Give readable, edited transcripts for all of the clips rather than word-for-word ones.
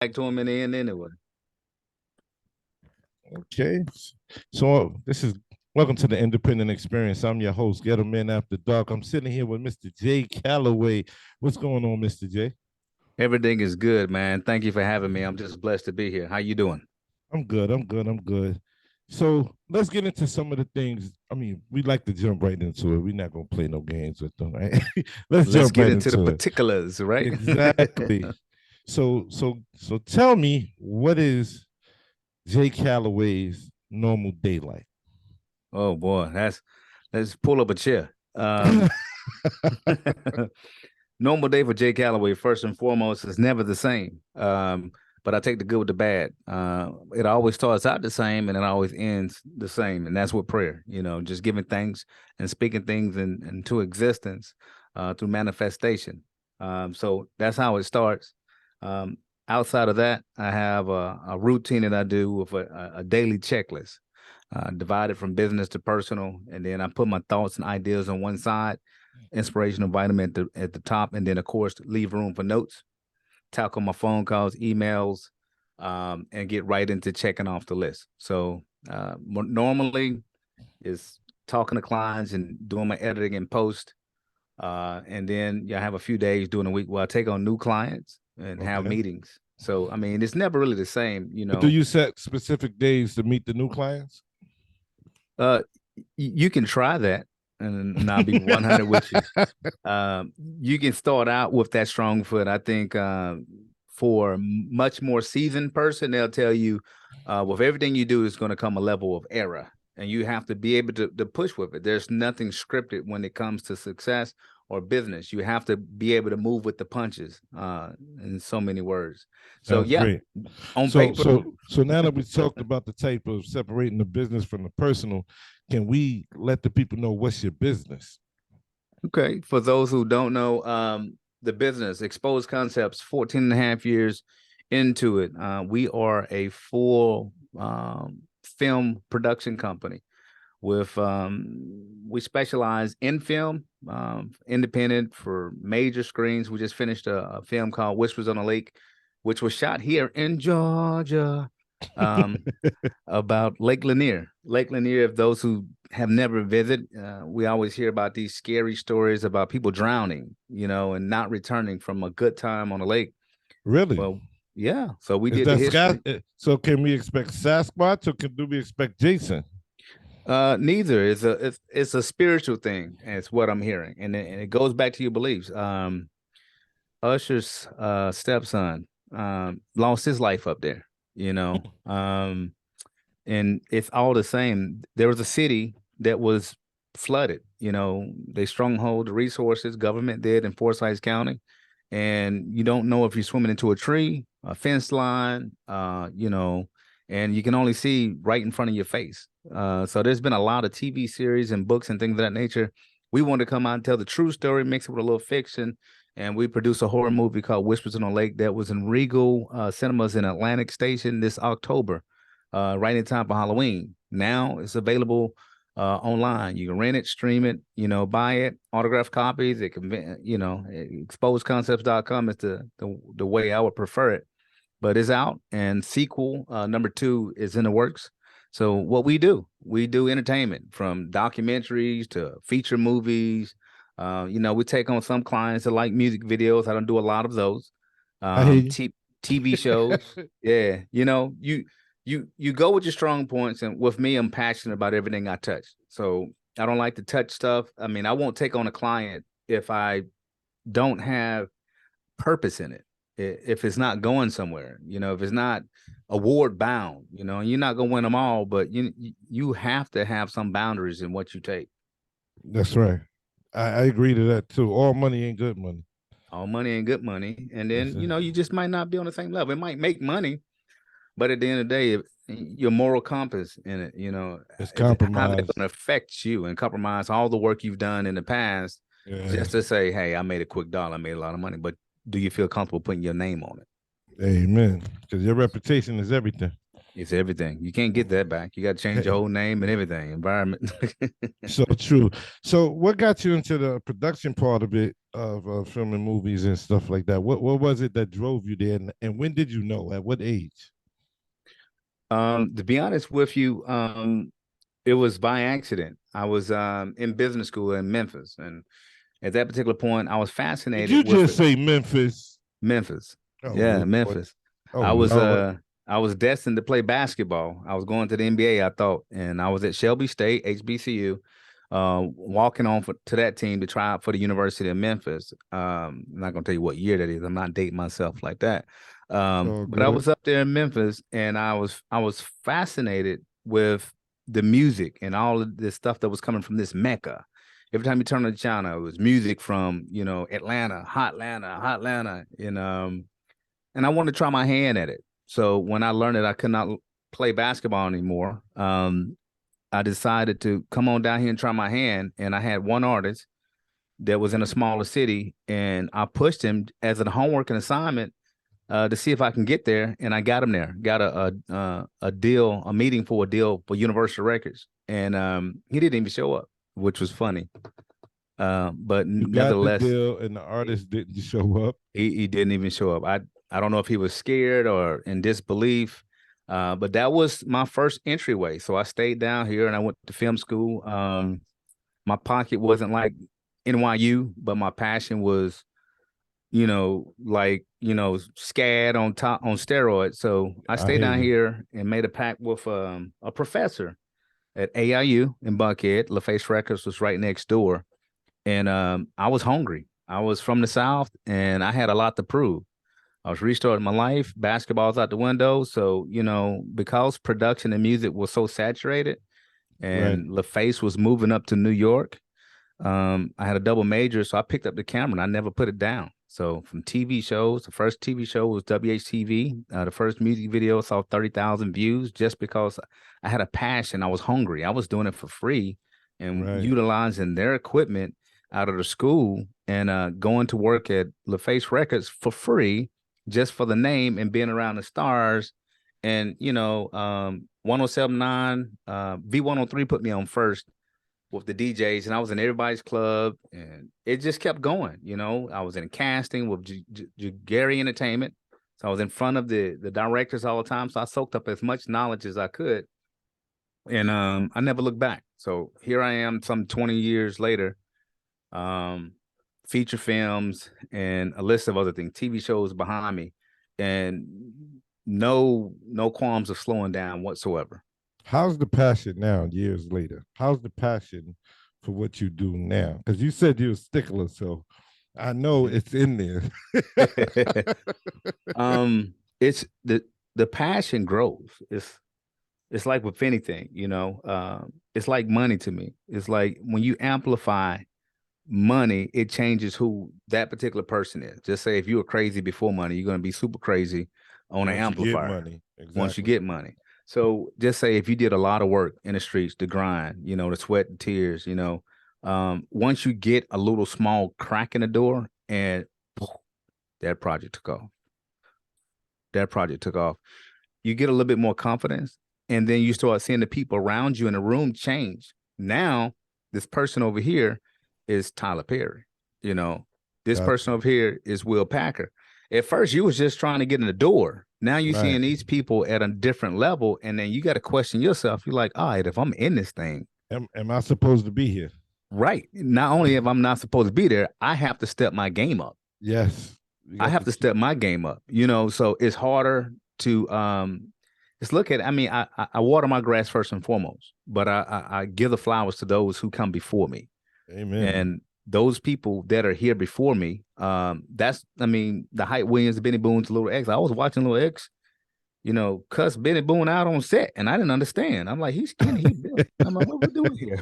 back to him in the end anyway. Okay. So this is welcome to the Independent Experience. I'm your host, Ghettoman After Dark. I'm sitting here with Mr. J. Calloway. What's going on, Mr. J? Everything is good, man. Thank you for having me. I'm just blessed to be here. How you doing? I'm good. I'm good. I'm good. So let's get into some of the things. I mean, we like to jump right into it. We're not gonna play no games with them, right? Let's Let's jump get right into the into it. particulars, right? Exactly. So tell me, what is Jay Calloway's normal day like? Oh boy, let's pull up a chair. Normal day for Jay Calloway, first and foremost, is never the same. But I take the good with the bad. It always starts out the same and it always ends the same. And that's with prayer, just giving thanks and speaking things into existence through manifestation. So that's how it starts. Um, Outside of that, I have a routine that I do with a daily checklist, divided from business to personal. And then I put my thoughts and ideas on one side, inspirational vitamin at the top, and then of course leave room for notes, tackle my phone calls, emails, and get right into checking off the list. So normally is talking to clients and doing my editing and post, and then you have a few days during the week where I take on new clients and have Okay. meetings. So I mean, it's never really the same, But do you set specific days to meet the new clients? Uh, you can try that, and I'll be 100 with you. You can start out with that strong foot. I think for a much more seasoned person, they'll tell you with everything you do is going to come a level of error, and you have to be able to push with it. There's nothing scripted when it comes to success or business. You have to be able to move with the punches, in so many words. So Sounds yeah, great. on So paper. so so now that we talked about the type of separating the business from the personal, can we let the people know what's your business? Okay. For those who don't know, the business, Exposed Concepts, 14 and a half years into it. We are a full film production company with, we specialize in film, independent for major screens. We just finished a film called Whispers on a Lake, which was shot here in Georgia. Um, about Lake Lanier. Lake Lanier, if those who have never visited, we always hear about these scary stories about people drowning, and not returning from a good time on a lake. Really? Well, yeah. So we Is did the that Scott? history. So can we expect Sasquatch or do we expect Jason? Neither. It's a spiritual thing. And it's what I'm hearing, and it goes back to your beliefs. Usher's stepson lost his life up there. You know, and it's all the same. There was a city that was flooded. They stronghold the resources, government did in Forsyth County, and you don't know if you're swimming into a tree, a fence line, and you can only see right in front of your face. So there's been a lot of TV series and books and things of that nature. We wanted to come out and tell the true story, mix it with a little fiction, and we produced a horror movie called Whispers on a Lake that was in Regal Cinemas in Atlantic Station this October, right in time for Halloween. Now it's available online. You can rent it, stream it, buy it, autograph copies. It can, exposedconcepts.com is the way I would prefer it. But it's out, and sequel number 2 is in the works. So what we do entertainment from documentaries to feature movies. We take on some clients that like music videos. I don't do a lot of those. I hear Um, you. t- TV shows. Yeah, you go with your strong points, and with me, I'm passionate about everything I touch. So I don't like to touch stuff. I mean, I won't take on a client if I don't have purpose in it. If it's not going somewhere, if it's not award bound, and you're not gonna win them all, but you have to have some boundaries in what you take. That's right. I agree to that too. All money ain't good money. All money ain't good money, and That's then it. you just might not be on the same level. It might make money, but at the end of the day, your moral compass in it, It's how's it compromised. going to affect you and compromise all the work you've done in the past Yeah. just to say, hey, I made a quick dollar, I made a lot of money, but do you feel comfortable putting your name on it? Amen. Because your reputation is everything. It's everything. You can't get that back. You got to change your whole name and everything, environment. So true. So what got you into the production part of it? of filming movies and stuff like that. What was it that drove you there, and when did you know? At what age? To be honest with you, it was by accident. I was in business school in Memphis, and at that particular point, I was Did fascinated you with just say Memphis? Memphis. Oh Yeah, Lord. Memphis. Oh I was Lord. uh I was destined to play basketball. I was going to the NBA, I thought, and I was at Shelby State, HBCU, walking on to that team to try out for the University of Memphis. I'm not gonna tell you what year that is. I'm not dating myself like that. So But I good. was up there in Memphis, and I was fascinated with the music and all of this stuff that was coming from this Mecca. Every time you turn on the channel, it was music from, Atlanta, hot Atlanta, hot Atlanta, and I wanted to try my hand at it. So when I learned that I could not play basketball anymore, I decided to come on down here and try my hand. And I had one artist that was in a smaller city, and I pushed him as a homework and assignment to see if I can get there, and I got him there. Got a deal, a meeting for a deal for Universal Records, and he didn't even show up, which was funny. But You got the nevertheless, deal, and the artist didn't show up. he didn't even show up. I don't know if he was scared or in disbelief, but that was my first entryway. So I stayed down here and I went to film school. My pocket wasn't like NYU, but my passion was, SCAD on top on steroids. So I I stayed hear down you. here and made a pact with a professor at AIU in Buckhead. LaFace Records was right next door, and I was hungry. I was from the South, and I had a lot to prove. I was restarting my life. Basketball's out the window. So, because production and music was so saturated Right. and LaFace was moving up to New York, I had a double major. So I picked up the camera and I never put it down. So from TV shows, the first TV show was WHTV. The first music video saw 30,000 views just because I had a passion. I was hungry. I was doing it for free and Right. utilizing their equipment out of the school and going to work at LaFace Records for free just for the name and being around the stars. And, 1079, V103 put me on first with the DJs, and I was in everybody's club, and it just kept going. I was in casting with Gary Entertainment. So I was in front of the directors all the time. So I soaked up as much knowledge as I could. And I never looked back. So here I am some 20 years later, um, feature films, and a list of other things, TV shows behind me, and no qualms of slowing down whatsoever. How's the passion now, years later? How's the passion for what you do now? Because you said you're a stickler, so I know it's in there. It's the passion grows. It's like with anything, it's like money to me. It's like when you amplify money, it changes who that particular person is. Just say if you were crazy before money, you're going to be super crazy on an Once you get amplifier money, once you exactly. get money. So just say if you did a lot of work in the streets, the grind, the sweat and tears, once you get a little small crack in the door and that project took off. That project took off. You get a little bit more confidence, and then you start seeing the people around you in the room change. Now, this person over here is Tyler Perry. You know, this Gotcha. person over here is Will Packer. At first, you was just trying to get in the door. Now you're Right. seeing these people at a different level, and then you got to question yourself. You're like, all right, if I'm in this thing, Am I supposed to be here? right? Not only if I'm not supposed to be there, I have to step my game up. Yes. You I got have to to keep. step my game up, so it's harder to just look at. I mean, I water my grass first and foremost, but I give the flowers to those who come before me. Amen. And those people that are here before me, that's I mean, the Hype Williams, Benny Boone's Little X. I was watching Little X, cuss Benny Boone out on set, and I didn't understand. I'm like, he's skinny, he built. I'm like, what we doing here?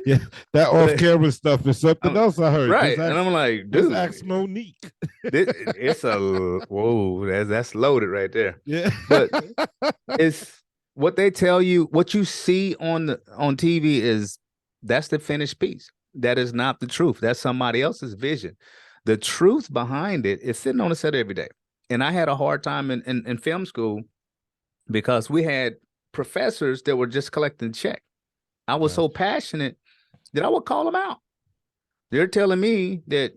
Yeah, that off But camera stuff is something else I heard. right, and I'm like, Just dude, ask Monique. it's a whoa, that's loaded right there. Yeah. But it's what they tell you, what you see on TV is that's the finished piece. That is not the truth. That's somebody else's vision. The truth behind it is sitting on the set every day. And I had a hard time in film school because we had professors that were just collecting check. I was so Gotcha. passionate that I would call them out. They're telling me that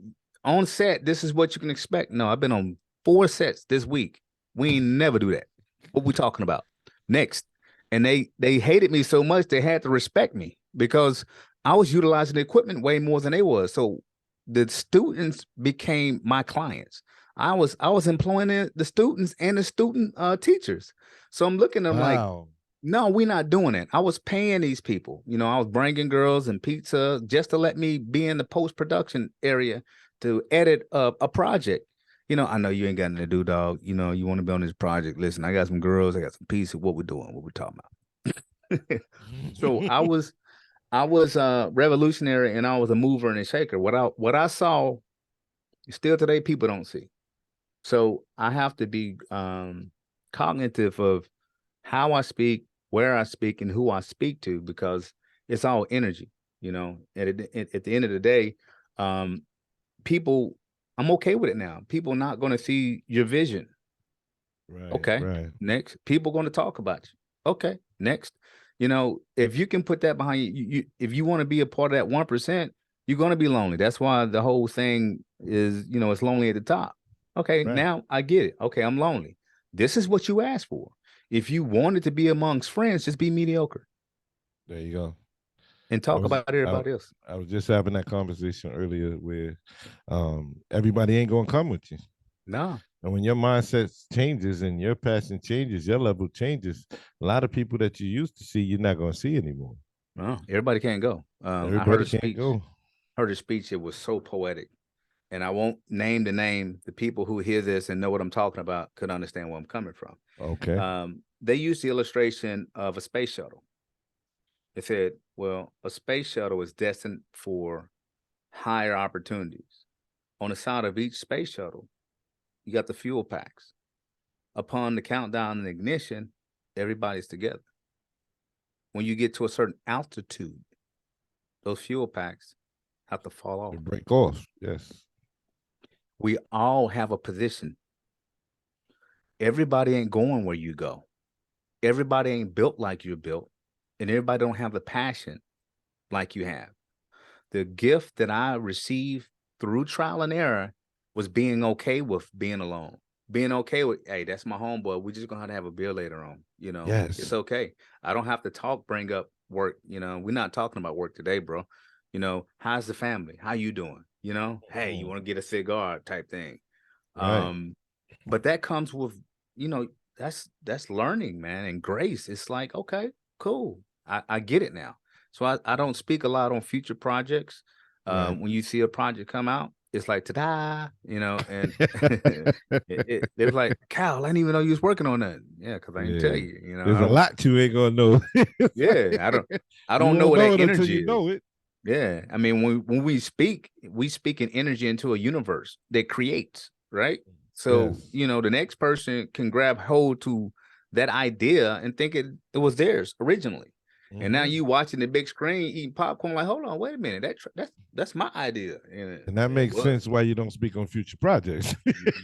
on set, this is what you can expect. No, I've been on 4 sets this week. We ain't never do that. What we talking about? Next. And they hated me so much they had to respect me because I was utilizing the equipment way more than they was. So the students became my clients. I was employing the students and the student teachers. So I'm looking at them like, Wow. no, we're not doing it. I was paying these people. I was bringing girls and pizza just to let me be in the post-production area to edit a project. I know you ain't got nothing to do, dog. You want to be on this project. Listen, I got some girls, I got some pizza. What we doing? What we talking about? So I was revolutionary and I was a mover and a shaker. What I saw still today people don't see. So I have to be cognitive of how I speak, where I speak, and who I speak to, because it's all energy. At the end of the day, people, I'm okay with it now. People not going to see your vision. Right, Okay. right. Next, people going to talk about you. Okay. Next, if you can put that behind you, if you want to be a part of that 1%, you're going to be lonely. That's why the whole thing is, it's lonely at the top. Okay. Right. Now I get it. Okay. I'm lonely. This is what you asked for. If you wanted to be amongst friends, just be mediocre There you go. and I talk was about I, everybody else. I was just having that conversation earlier where everybody ain't gonna come with you. No, And when your mindset changes and your passion changes, your level changes, a lot of people that you used to see, you're not gonna see anymore. no, everybody can't go. I heard Everybody a can't speech. go. Heard a speech. It was so poetic, and I won't name the name. The people who hear this and know what I'm talking about could understand where I'm coming from. Okay. They used the illustration of a space shuttle. They said, well, a space shuttle is destined for higher opportunities. On the side of each space shuttle, you got the fuel packs. Upon the countdown and ignition, everybody's together. When you get to a certain altitude, those fuel packs have to fall off. To break off. Yes. We all have a position. Everybody ain't going where you go. Everybody ain't built like you're built, and everybody don't have the passion like you have. The gift that I received through trial and error was being okay with being alone. Being okay with, hey, that's my homeboy. We're just gonna have to have a beer later on. It's Yes. okay. I don't have to bring up work. We're not talking about work today, bro. How's the family? How you doing? Hey, you want to get a cigar type thing. Right. But that comes with, you know, that's learning, man, and grace. It's like, okay, cool. I get it now. So I don't speak a lot on future projects. Right. When you see a project come out, it's like ta-da, and they was like, Cal, I didn't even know you was working on that. Yeah, because I didn't tell Yeah. you, There's I a don't, lot you ain't gonna know. yeah, I You don't know won't what know that it until energy you is. know it. Yeah. I mean, when we speak an energy into a universe that creates, right? So, Yes. the next person can grab hold to that idea and think it was theirs originally. And now Mm-hmm. you watching the big screen eating popcorn, like, hold on, wait a minute, that's my idea, and And that it makes was. sense why you don't speak on future projects.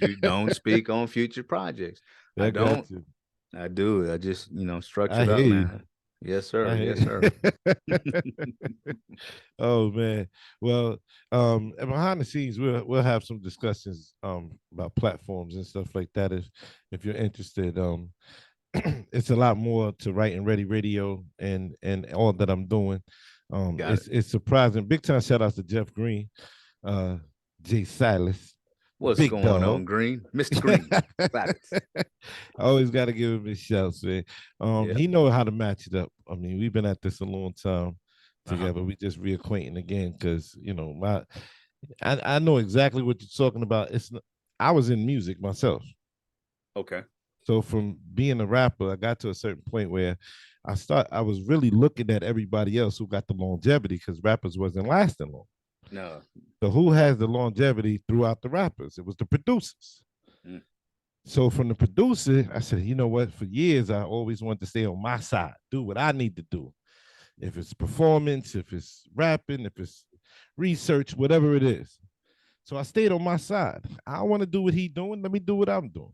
You don't speak on future projects. I I don't. got you. I do. I just I structured up, hear you. man. Yes, sir. I Yes, hear sir. Oh man. Well, and behind the scenes, we'll have some discussions about platforms and stuff like that. If you're interested, it's a lot more to Writing Ready Radio and all that I'm doing. Got it. It's surprising. Big time shout out to Jeff Green, uh, Jay Silas, What's Big going Dog. on, Green? Mr. Green. Silence. I always got to give him his shouts, man. Yeah. He know how to match it up. I mean, we've been at this a long time Uh-huh. together. We just reacquainting again because I know exactly what you're talking about. I was in music myself, Okay. so from being a rapper, I got to a certain point where I was really looking at everybody else who got the longevity because rappers wasn't lasting long. No. So who has the longevity throughout the rappers? It was the producers. Mm. So from the producer, I said, you know what? For years, I always wanted to stay on my side, do what I need to do. If it's performance, if it's rapping, if it's research, whatever it is. So I stayed on my side. I want to do what he's doing. Let me do what I'm doing.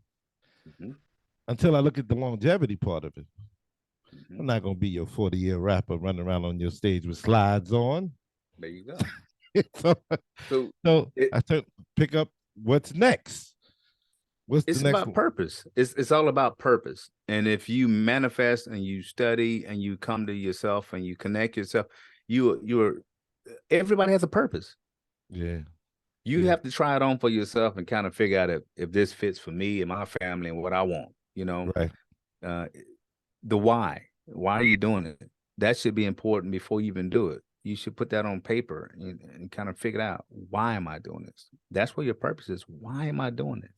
Mm-hmm. Until I look at the longevity part of it. Mm-hmm. I'm not gonna be your 40-year rapper running around on your stage with slides on. There you go. so, So so it I told pick up what's next. What's the It's next about one? purpose. It's all about purpose. And if you manifest and you study and you come to yourself and you connect yourself, you're everybody has a purpose. Yeah. You Yeah. have to try it on for yourself and kind of figure out if this fits for me and my family and what I want. Right. Uh, the why. Why are you doing it? That should be important before you even do it. You should put that on paper and kind of figure out, why am I doing this? That's what your purpose is. Why am I doing this?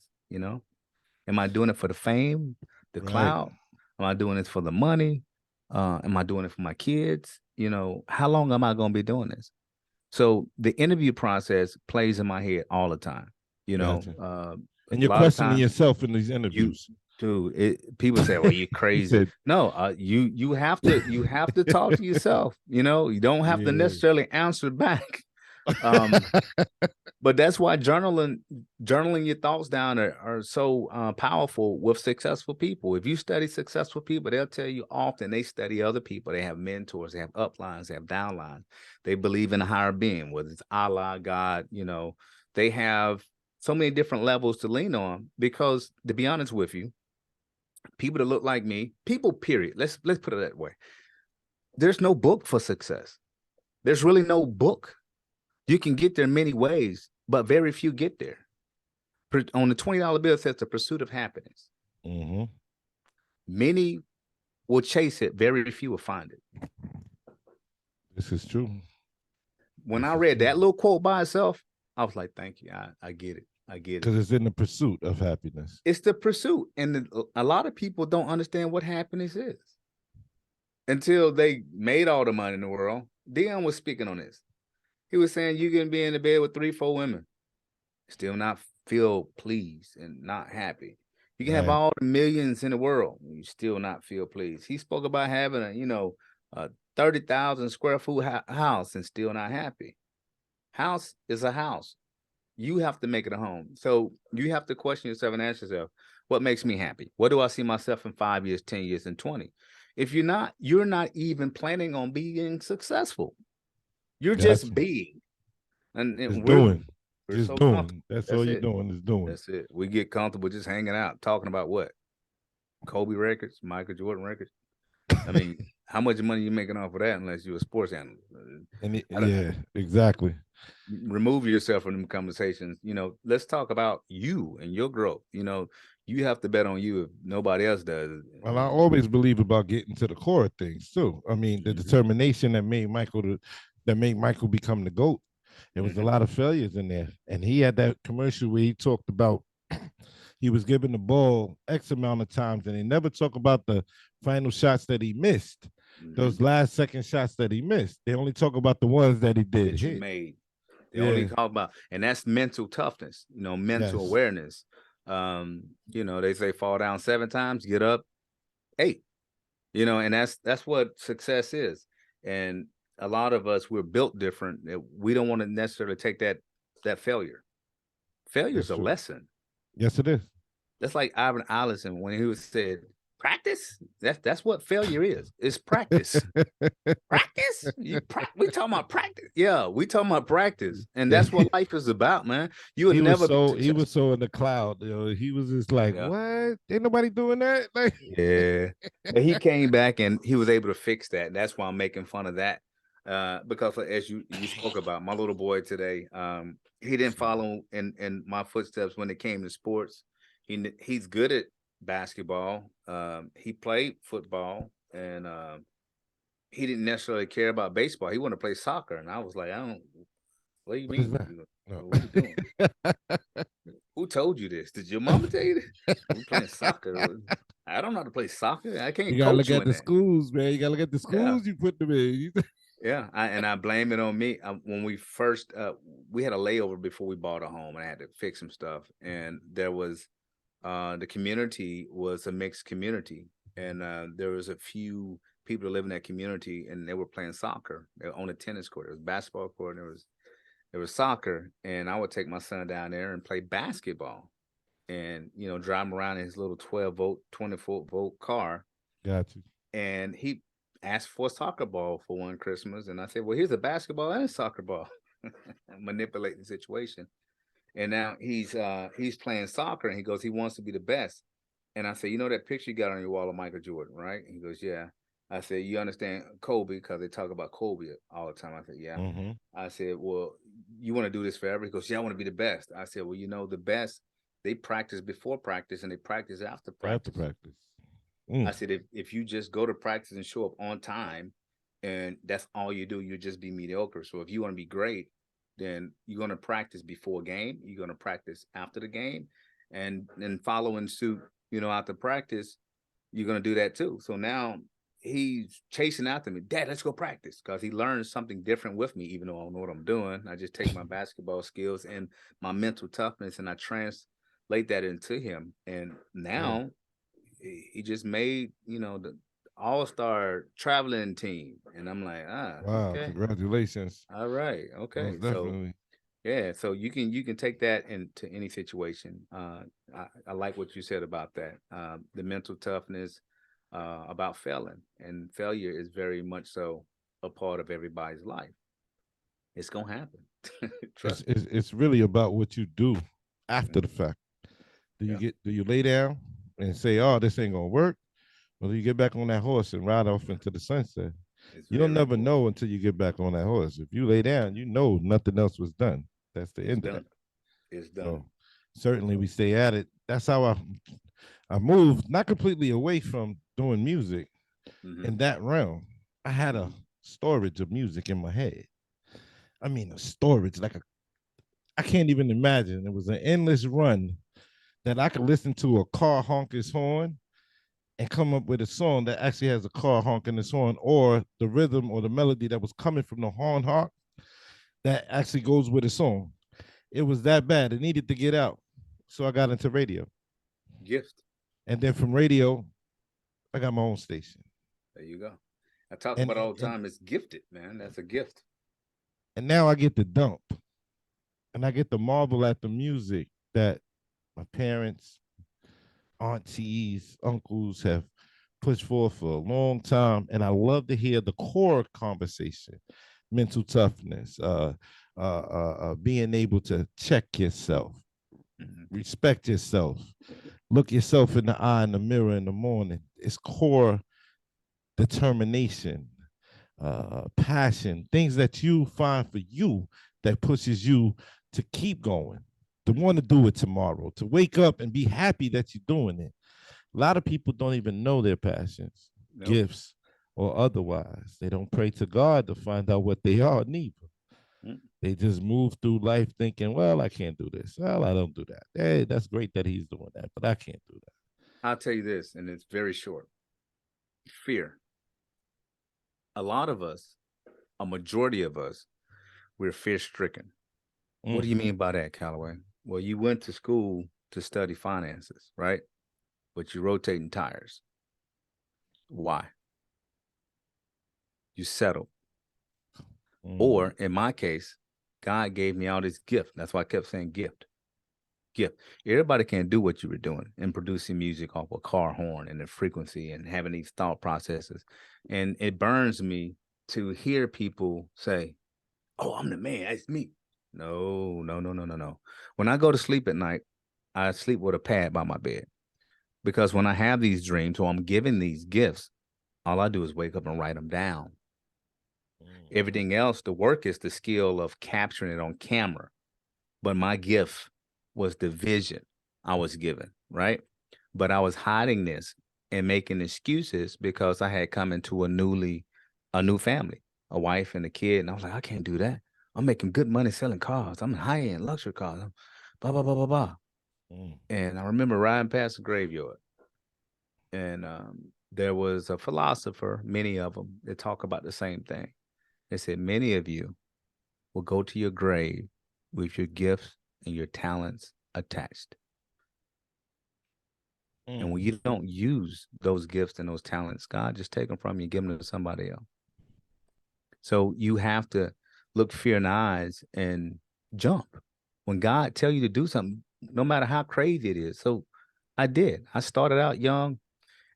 Am I doing it for the fame, the Right. clout? Am I doing this for the money? Am I doing it for my kids? How long am I going to be doing this? So the interview process plays in my head all the time. Gotcha. A And you're lot of questioning times yourself in these you interviews. people say, well, you're He crazy. said, No, you have to talk to yourself. You don't have to yeah. necessarily answer back. Um, but that's why journaling your thoughts down are so powerful with successful people. If you study successful people, they'll tell you often they study other people. They have mentors, they have uplines, they have downlines. They believe in a higher being, whether it's Allah, God. They have so many different levels to lean on, because, to be honest with you, people that look like me, people, period. Let's put it that way. There's no book for success. There's really no book. You can get there many ways, but very few get there. On the $20 bill, it says the pursuit of happiness. Mm-hmm. Many will chase it, very few will find it. This is true. When This I is read true. that little quote by itself, I was like, thank you. I get it. I get it. Because it's in the pursuit of happiness. It's the pursuit. And a lot of people don't understand what happiness is until they made all the money in the world. Dion was speaking on this. He was saying you can be in the bed with 3-4 women, still not feel pleased and not happy. You can have Right. all the millions in the world, and you still not feel pleased. He spoke about having a 30,000 square foot house and still not happy. House is a house. You have to make it a home. So you have to question yourself and ask yourself, what makes me happy? What do I see myself in 5 years, 10 years, and 20? If you're not even planning on being successful. You're just Gotcha. being. Just And doing. we're Just so comfortable. doing. That's all That's you're it. doing is doing. That's it. We get comfortable just hanging out, talking about what? Kobe records, Michael Jordan records. I mean, how much money you making off of that unless you're a sports analyst? Yeah, exactly. Remove yourself from them conversations. Let's talk about you and your growth. You have to bet on you if nobody else does. Well, I always believe about getting to the core of things too. I mean, the Mm-hmm. determination that made Michael become the GOAT. There was a Mm-hmm. lot of failures in there. And he had that commercial where he talked about he was given the ball X amount of times, and he never talked about the final shots that he missed. Mm-hmm. Those last second shots that he missed. They only talk about the ones that he did that you hit. made. They only Yeah. talk about, and that's mental toughness, mental Yes. awareness. They say fall down 7 times, get up 8. And that's what success is. And a lot of us, we're built different. We don't want to necessarily take that failure. Failure is That's a true. lesson. Yes, it is. That's like Ivan Allison when he was said, practice. That's what failure is. It's practice. Practice? We talking about practice. Yeah, we talking about practice. And that's what life is about, man. You will never be He successful. was so in the cloud. He was just like, Yeah. what? Ain't nobody doing that? Like, Yeah. But he came back and he was able to fix that. And that's why I'm making fun of that. Because as you spoke about, my little boy today, he didn't follow in my footsteps when it came to sports. He's good at basketball. He played football, and he didn't necessarily care about baseball. He wanted to play soccer. And I was like, what do you what is mean? that? No. What are you doing? Who told you this? Did your mama tell you this? We playing soccer. I don't know how to play soccer. I can't You gotta coach look you at in the that. schools, man. You gotta look at the Yeah. schools you put them in. Yeah. I blame it on me. When we first, we had a layover before we bought a home, and I had to fix some stuff. And there was, the community was a mixed community. And there was a few people who live in that community, and they were playing soccer. They were on a tennis court. There was basketball court, and there was soccer. And I would take my son down there and play basketball. And drive him around in his little 12-volt, 24-volt car. Got you. And he asked for a soccer ball for one Christmas, and I said, "Well, here's a basketball and a soccer ball." Manipulate the situation, And now he's playing soccer, and he goes, he wants to be the best. And I said, you know that picture you got on your wall of Michael Jordan, right? And he goes, yeah. I said, you understand Kobe, because they talk about Kobe all the time. I said, yeah. Mm-hmm. I said, well, you want to do this forever? He goes, yeah, I want to be the best. I said, well, the best, they practice before practice and they practice after After practice. practice. I said, if you just go to practice and show up on time, and that's all you do, you just be mediocre. So if you want to be great, then you're going to practice before a game. You're going to practice after the game, and then following suit, after practice, you're going to do that too. So now he's chasing after me. Dad, let's go practice, because he learns something different with me, even though I don't know what I'm doing. I just take my basketball skills and my mental toughness, and I translate that into him. And now he just made, the all-star traveling team. And I'm like, Wow, okay. congratulations. All right. Okay. Most So definitely. yeah, so you can take that into any situation. I like what you said about that. The mental toughness, about failing, and failure is very much so a part of everybody's life. It's gonna happen. It's, Trust me. it's it's really about what you do after the fact. Yeah, Do you lay down and say, "Oh, this ain't gonna work," or do you get back on that horse and ride off into the sunset? it's You'll very never important. know until you get back on that horse. If you lay down, you know nothing else was done. That's the It's end of that. done. It's done. So certainly we So, stay at it. That's how I moved, not completely away from doing music mm-hmm, in that realm. I had a mm-hmm. storage of music in my head. I mean, a storage like I can't even imagine. It was an endless run that I could listen to a car honk his horn and come up with a song that actually has a car honking its horn, or the rhythm or the melody that was coming from the horn honk that actually goes with a song. It was that bad. It needed to get out. So I got into radio. Gift. And then from radio, I got my own station. There you go. I talk And about and all the and, time. It's gifted, man. That's a gift. and now I get to dump. And I get to marvel at the music that my parents, aunties, uncles have pushed forth for a long time. And I love to hear the core conversation, mental toughness, being able to check yourself, Mm-hmm. respect yourself, look yourself in the eye in the mirror in the morning. It's core determination, passion, things that you find for you that pushes you to keep going, to want to do it tomorrow, to wake up and be happy that you're doing it. A lot of people don't even know their passions, Nope. gifts, or otherwise. They don't pray to God to find out what they are, neither. Mm. They just move through life thinking, well, I can't do this. Well, I don't do that. Hey, that's great that he's doing that, but I can't do that. I'll tell you this, and it's very short. Fear. A lot of us, a majority of us, we're fear stricken. What Mm, do you mean by that, Calloway? Well, you went to school to study finances, right? But you're rotating tires. Why? You settled. mm, Or in my case, God gave me all this gift. That's why I kept saying gift. Gift. Everybody can't do what you were doing and producing music off a car horn and the frequency and having these thought processes. And it burns me to hear people say, "Oh, I'm the man. That's me." No, no, no, no, no, no. When I go to sleep at night, I sleep with a pad by my bed, because when I have these dreams or I'm given these gifts, all I do is wake up and write them down. mm, Everything else, the work is the skill of capturing it on camera. But my gift was the vision I was given, right? But I was hiding this and making excuses because I had come into a new family, a wife and a kid. And I was like, I can't do that. I'm making good money selling cars. I'm in high-end luxury cars. Blah, blah, blah, blah, blah. mm, And I remember riding past the graveyard, and there was a philosopher, many of them, that talk about the same thing. They said, many of you will go to your grave with your gifts and your talents attached. And mm. when you don't use those gifts and those talents, God just take them from you and give them to somebody else. So you have to look fear in the eyes and jump. When God tell you to do something, no matter how crazy it is. So I did. I started out young,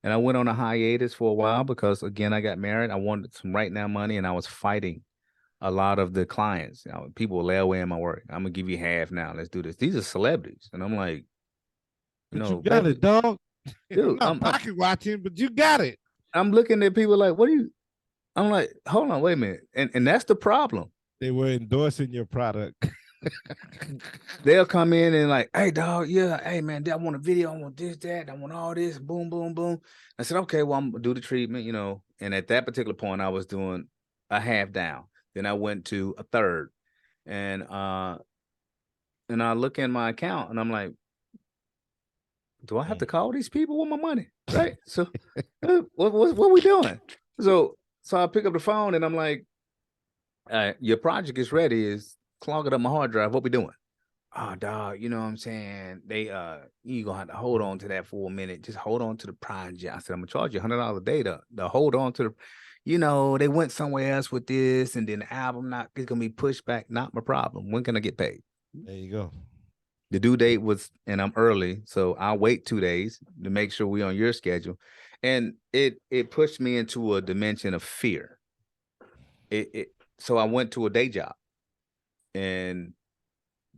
and I went on a hiatus for a while because, again, I got married. I wanted some right now money, and I was fighting a lot of the clients. People will lay away in my work. I'm gonna give you half now. Let's do this. These are celebrities, and I'm like, But you got it, baby, dog. I'm dude, not pocket watching, but you got it. I'm looking at people like, what are you? I'm like, hold on, wait a minute, and that's the problem. They were endorsing your product. They'll come in and like, hey, dog, yeah, hey, man, I want a video, I want this, that, I want all this, boom, boom, boom. I said, okay, well, I'm gonna do the treatment, And at that particular point, I was doing a half down. Then I went to a third, and I look in my account, and I'm like, do I have to call these people with my money? Right? So, what we doing? So I pick up the phone, and I'm like, your project is ready. Is clogging up my hard drive. What we doing? Oh, dog, you know what I'm saying? They you gonna have to hold on to that for a minute. Just hold on to the project. I said, I'm gonna charge you $100 a day to hold on to they went somewhere else with this, and then the album it's gonna be pushed back. Not my problem. When can I get paid? There you go. The due date was, and I'm early, so I'll wait 2 days to make sure we're on your schedule. And it pushed me into a dimension of fear. So I went to a day job, and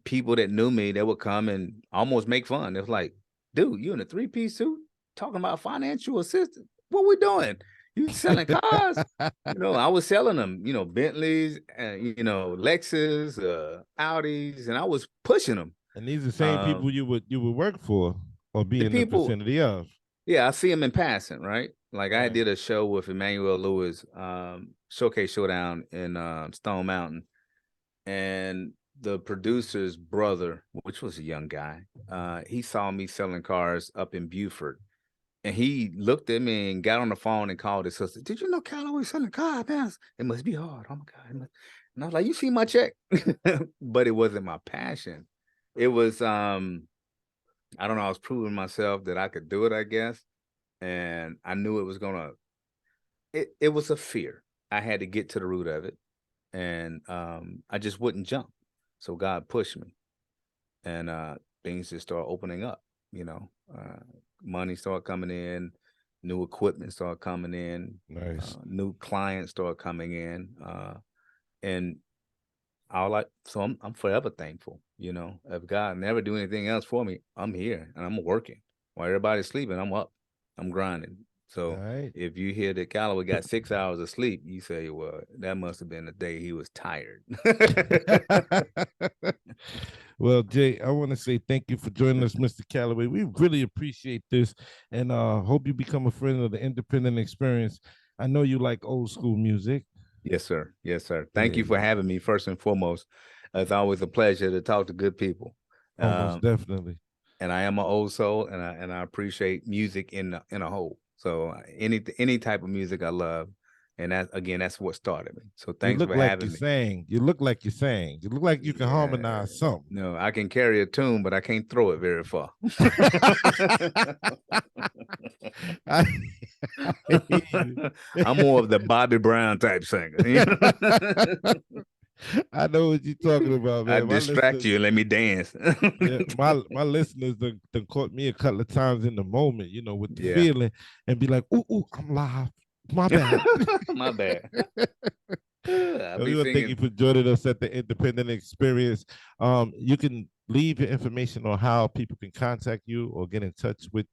people that knew me, they would come and almost make fun. It was like, dude, you in a 3-piece suit talking about financial assistance. What we doing? You selling cars? I was selling them, Bentleys, Lexus, Audis, and I was pushing them. And these are the same people you would work for or be in the vicinity of. Yeah, I see them in passing, right? Like I did a show with Emmanuel Lewis, Showcase Showdown in Stone Mountain, and the producer's brother, which was a young guy, he saw me selling cars up in Beaufort, and he looked at me and got on the phone and called his sister. Did you know Calloway selling cars? Man, it must be hard. Oh my God. And I was like, you see my check? But it wasn't my passion. It was, I don't know, I was proving myself that I could do it, I guess. And I knew it was it was a fear. I had to get to the root of it. And I just wouldn't jump. So God pushed me, and things just started opening up. Money started coming in, new equipment started coming in, nice, new clients started coming in, and so I'm forever thankful. If God never do anything else for me, I'm here and I'm working while everybody's sleeping. I'm up, I'm grinding. So if you hear that Calloway got 6 hours of sleep, you say, well, that must have been the day he was tired. Well, Jay, I want to say thank you for joining us, Mr. Calloway. We really appreciate this, and hope you become a friend of the independent experience. I know you like old school music. Yes, sir. Yes, sir. Thank you for having me, first and foremost. It's always a pleasure to talk to good people. Most definitely. And I am an old soul, and I appreciate music in a whole. So any type of music I love, and that's what started me. So thanks for having me. You look like you sang. You look like you can harmonize something. No, I can carry a tune, but I can't throw it very far. I'm more of the Bobby Brown type singer. I know what you're talking about, man. I distract you and let me dance. my listeners done caught me a couple of times in the moment, with the feeling, and be like, ooh, I'm live. My bad. My bad. We want to thank you for joining us at the Independent Experience. You can leave your information on how people can contact you or get in touch with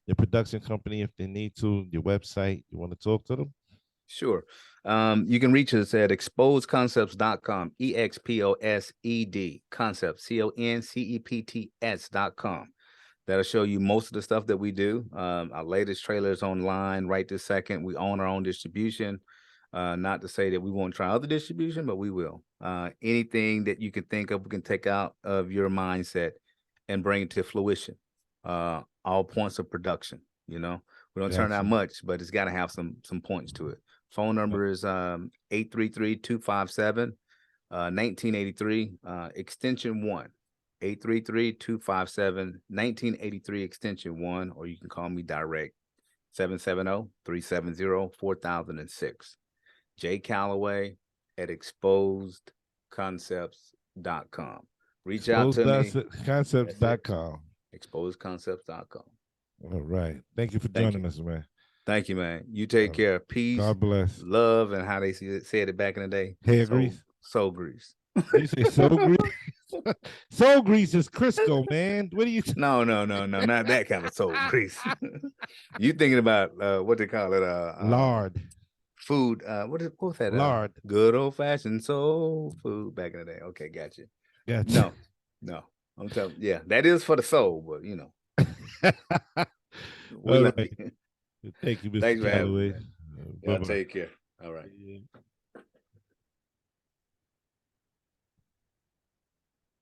your production company if they need to, your website. You want to talk to them? Sure. You can reach us at exposedconcepts.com, EXPOSED concepts, CONCEPTS.com. That'll show you most of the stuff that we do. Our latest trailer is online right this second. We own our own distribution. Not to say that we won't try other distribution, but we will. Anything that you can think of, we can take out of your mindset and bring it to fruition. All points of production. We don't turn out much, but it's got to have some points to it. Phone number is 833-257-1983, extension 1. 833-257-1983, extension 1, or you can call me direct, 770-370-4006. Jay Calloway at exposedconcepts.com. Reach out to me. Concepts.com. Exposedconcepts.com. All right. Thank you for joining us, man. Thank you, man. You take care. Peace. God bless. Love, and how they said it back in the day. Hair grease. soul grease. You say soul grease? Soul grease is Crisco, man. What are you? No, not that kind of soul grease. You thinking about what they call it? Lard. Food. What's that? Lard. Good old fashioned soul food back in the day. Okay, gotcha. Gotcha. No. I'm telling. Yeah, that is for the soul, but you know, we All like. right. Thank you, Mr. Thanks for having me, Calloway. man. Y'all Bye-bye. take care. All right. Yeah.